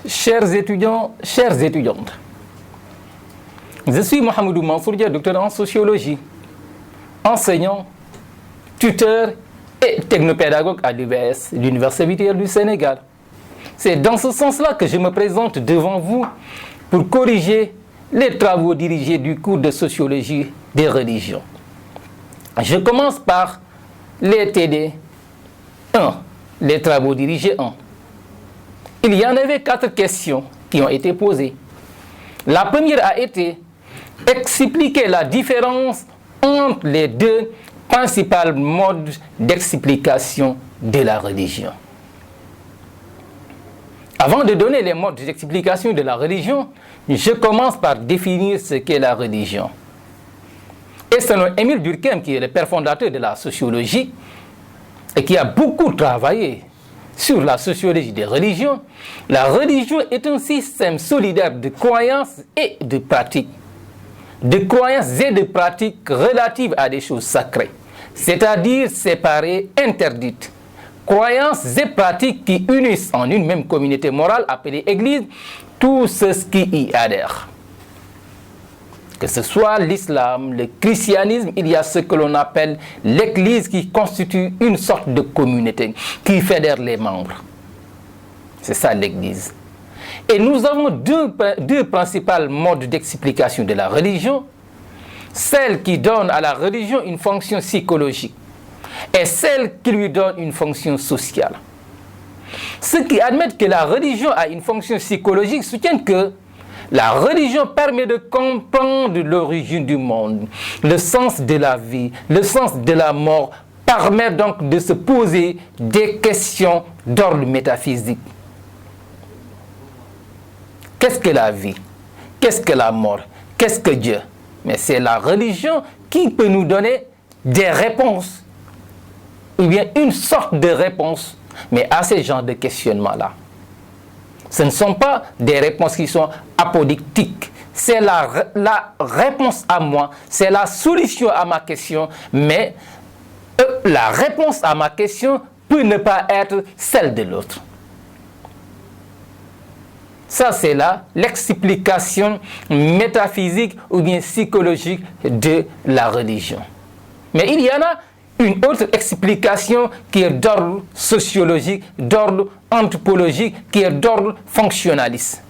Chers étudiants, chères étudiantes, je suis Mohamedou Mansourdia, docteur en sociologie, enseignant, tuteur et technopédagogue à l'UVS, l'Université Vitale du Sénégal. C'est dans ce sens-là que je me présente devant vous pour corriger les travaux dirigés du cours de sociologie des religions. Je commence par les TD 1, les travaux dirigés 1. Il y en avait 4 questions qui ont été posées. La première a été expliquer la différence entre les deux principaux modes d'explication de la religion. Avant de donner les modes d'explication de la religion, je commence par définir ce qu'est la religion. Et selon Émile Durkheim, qui est le père fondateur de la sociologie et qui a beaucoup travaillé sur la sociologie des religions, la religion est un système solidaire de croyances et de pratiques. De croyances et de pratiques relatives à des choses sacrées, c'est-à-dire séparées, interdites. Croyances et pratiques qui unissent en une même communauté morale appelée Église tous ceux qui y adhèrent. Que ce soit l'islam, le christianisme, il y a ce que l'on appelle l'Église qui constitue une sorte de communauté qui fédère les membres. C'est ça l'Église. Et nous avons deux principaux modes d'explication de la religion. Celle qui donne à la religion une fonction psychologique et celle qui lui donne une fonction sociale. Ceux qui admettent que la religion a une fonction psychologique soutiennent que la religion permet de comprendre l'origine du monde, le sens de la vie, le sens de la mort, permet donc de se poser des questions d'ordre métaphysique. Qu'est-ce que la vie? Qu'est-ce que la mort? Qu'est-ce que Dieu? Mais c'est la religion qui peut nous donner des réponses, ou bien une sorte de réponse, mais à ces genres de questionnements-là. Ce ne sont pas des réponses qui sont apodictiques. C'est la réponse à moi, c'est la solution à ma question, mais la réponse à ma question peut ne pas être celle de l'autre. Ça, c'est là l'explication métaphysique ou bien psychologique de la religion. Mais il y en a une autre explication qui est d'ordre sociologique, d'ordre anthropologique, qui est d'ordre fonctionnaliste.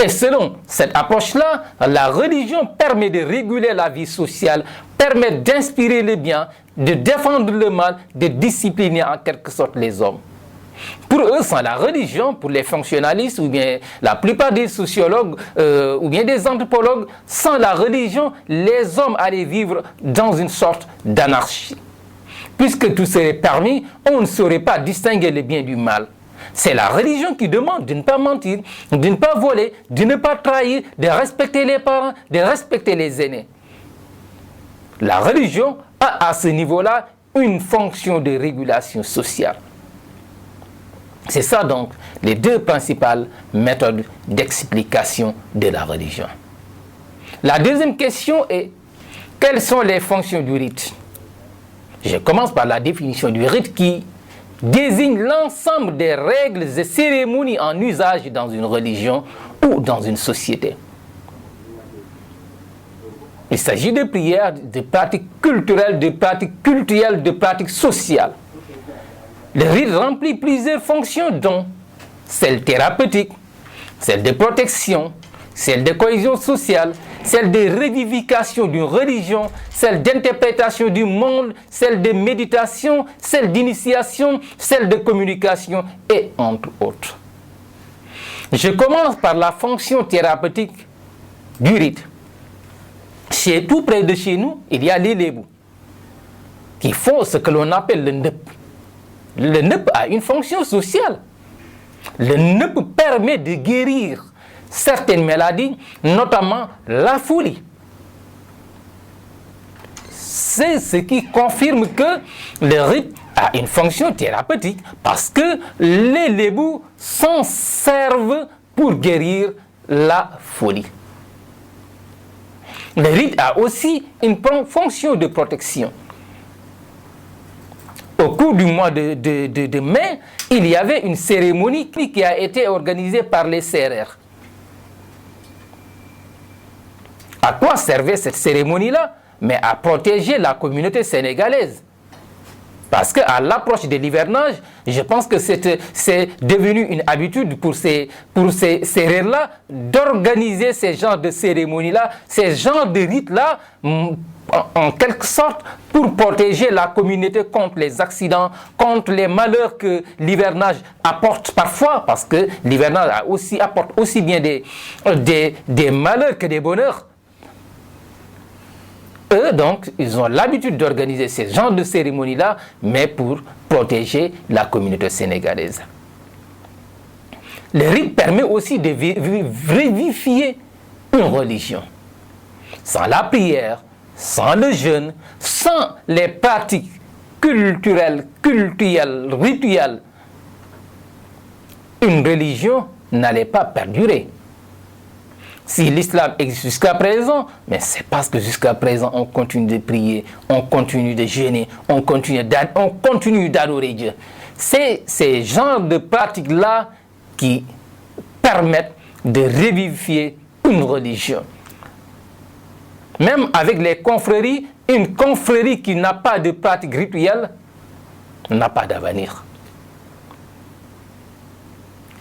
Et selon cette approche-là, la religion permet de réguler la vie sociale, permet d'inspirer le bien, de défendre le mal, de discipliner en quelque sorte les hommes. Pour eux, sans la religion, pour les fonctionnalistes ou bien la plupart des sociologues ou bien des anthropologues, sans la religion, les hommes allaient vivre dans une sorte d'anarchie. Puisque tout serait permis, on ne saurait pas distinguer le bien du mal. C'est la religion qui demande de ne pas mentir, de ne pas voler, de ne pas trahir, de respecter les parents, de respecter les aînés. La religion a à ce niveau-là une fonction de régulation sociale. C'est ça donc les deux principales méthodes d'explication de la religion. La deuxième question est, quelles sont les fonctions du rite? Je commence par la définition du rite qui désigne l'ensemble des règles et cérémonies en usage dans une religion ou dans une société. Il s'agit de prières, de pratiques culturelles, de pratiques cultuelles, de pratiques sociales. Le rite remplit plusieurs fonctions, dont celle thérapeutique, celle de protection, celle de cohésion sociale, celle de revivification d'une religion, celle d'interprétation du monde, celle de méditation, celle d'initiation, celle de communication et entre autres. Je commence par la fonction thérapeutique du rite. Tout près de chez nous, il y a les Lébou qui font ce que l'on appelle le NEP. Le NEP a une fonction sociale. Le NEP permet de guérir certaines maladies, notamment la folie. C'est ce qui confirme que le rite a une fonction thérapeutique parce que les Lébou s'en servent pour guérir la folie. Le rite a aussi une fonction de protection. Au cours cours du mois de mai, il y avait une cérémonie qui a été organisée par les Sérères. À quoi servait cette cérémonie-là? Mais à protéger la communauté sénégalaise. Parce qu'à l'approche de l'hivernage, je pense que c'est devenu une habitude pour ces Sérères-là d'organiser ces genres de cérémonies-là, ces genres de rites-là, en quelque sorte, pour protéger la communauté contre les accidents, contre les malheurs que l'hivernage apporte parfois, parce que l'hivernage apporte aussi bien des malheurs que des bonheurs. Eux, donc, ils ont l'habitude d'organiser ces genres de cérémonies-là, mais pour protéger la communauté sénégalaise. Le rite permet aussi de vivifier une religion. Sans la prière, sans le jeûne, sans les pratiques culturelles, rituelles, une religion n'allait pas perdurer. Si l'islam existe jusqu'à présent, mais c'est parce que jusqu'à présent, on continue de prier, on continue de jeûner, on continue d'adorer Dieu. C'est ces genres de pratiques-là qui permettent de revivifier une religion. Même avec les confréries, une confrérie qui n'a pas de pratique rituelle n'a pas d'avenir.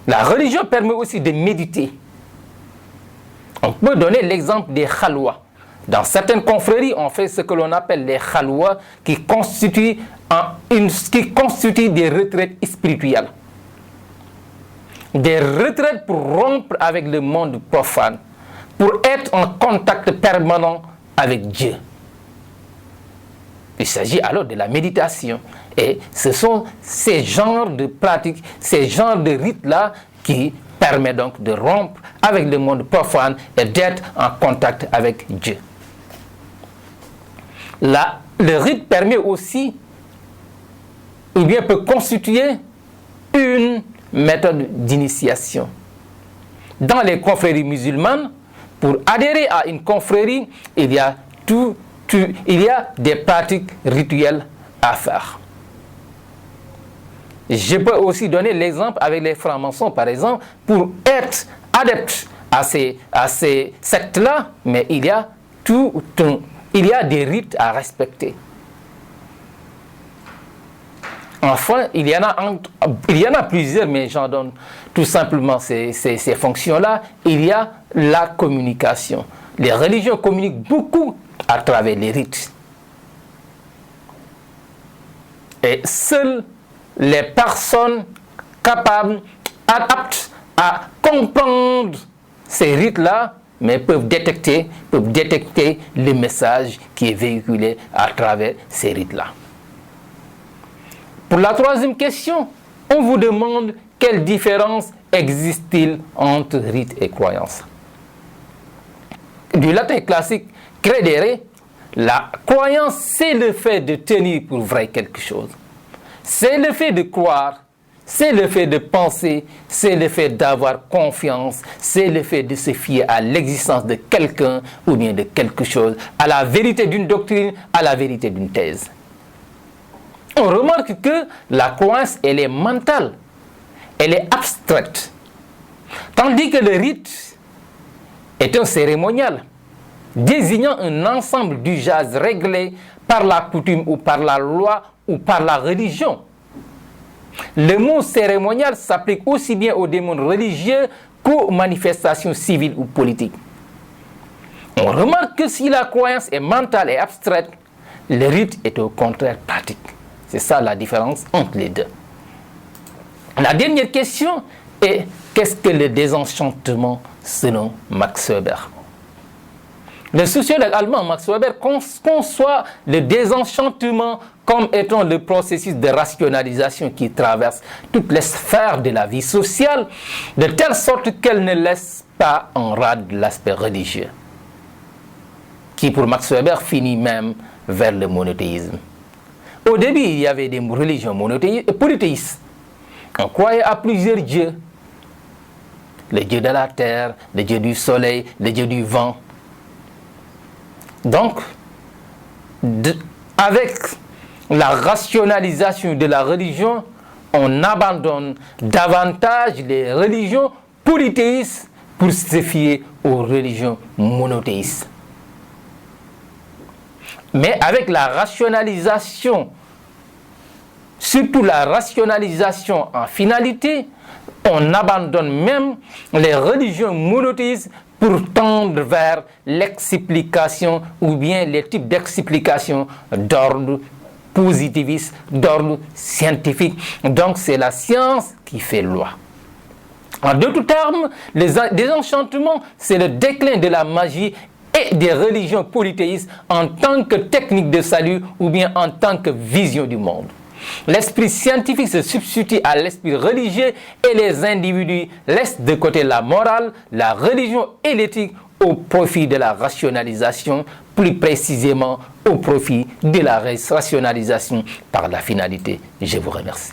La religion permet aussi de méditer. On peut donner l'exemple des khalwa. Dans certaines confréries, on fait ce que l'on appelle les khalwa, qui constituent des retraites spirituelles. Des retraites pour rompre avec le monde profane, pour être en contact permanent avec Dieu. Il s'agit alors de la méditation. Et ce sont ces genres de pratiques, ces genres de rites-là qui permettent donc de rompre avec le monde profane et d'être en contact avec Dieu. Le rite permet aussi, ou bien peut constituer une méthode d'initiation. Dans les confréries musulmanes, pour adhérer à une confrérie, il y a des pratiques rituelles à faire. Je peux aussi donner l'exemple avec les francs-maçons, par exemple, pour être adepte à ces sectes-là, mais il y a des rites à respecter. Enfin, il y en a plusieurs, mais j'en donne tout simplement ces fonctions-là. Il y a la communication. Les religions communiquent beaucoup à travers les rites. Et seules les personnes capables, aptes à comprendre ces rites-là, mais peuvent détecter le message qui est véhiculé à travers ces rites-là. Pour la troisième question, on vous demande quelle différence existe-t-il entre rite et croyance. Du latin classique credere, la croyance, c'est le fait de tenir pour vrai quelque chose. C'est le fait de croire, c'est le fait de penser, c'est le fait d'avoir confiance, c'est le fait de se fier à l'existence de quelqu'un ou bien de quelque chose, à la vérité d'une doctrine, à la vérité d'une thèse. On remarque que la croyance, elle est mentale, elle est abstraite, tandis que le rite est un cérémonial désignant un ensemble d'usages réglés par la coutume ou par la loi ou par la religion. Le mot cérémonial s'applique aussi bien aux démons religieux qu'aux manifestations civiles ou politiques. On remarque que si la croyance est mentale et abstraite, le rite est au contraire pratique. C'est ça la différence entre les deux. La dernière question est: qu'est-ce que le désenchantement selon Max Weber? Le sociologue allemand Max Weber conçoit le désenchantement comme étant le processus de rationalisation qui traverse toutes les sphères de la vie sociale, de telle sorte qu'elle ne laisse pas en rade l'aspect religieux, qui pour Max Weber finit même vers le monothéisme. Au début, il y avait des religions polythéistes. On croyait à plusieurs dieux. Le dieu de la terre, le dieu du soleil, le dieu du vent. Donc, avec la rationalisation de la religion, on abandonne davantage les religions polythéistes pour se fier aux religions monothéistes. Mais avec la rationalisation, surtout la rationalisation en finalité, on abandonne même les religions monothéistes pour tendre vers l'explication ou bien les types d'explication d'ordre positiviste, d'ordre scientifique. Donc c'est la science qui fait loi. En d'autres termes, les désenchantements, c'est le déclin de la magie et des religions polythéistes en tant que technique de salut ou bien en tant que vision du monde. L'esprit scientifique se substitue à l'esprit religieux et les individus laissent de côté la morale, la religion et l'éthique au profit de la rationalisation, plus précisément au profit de la rationalisation par la finalité. Je vous remercie.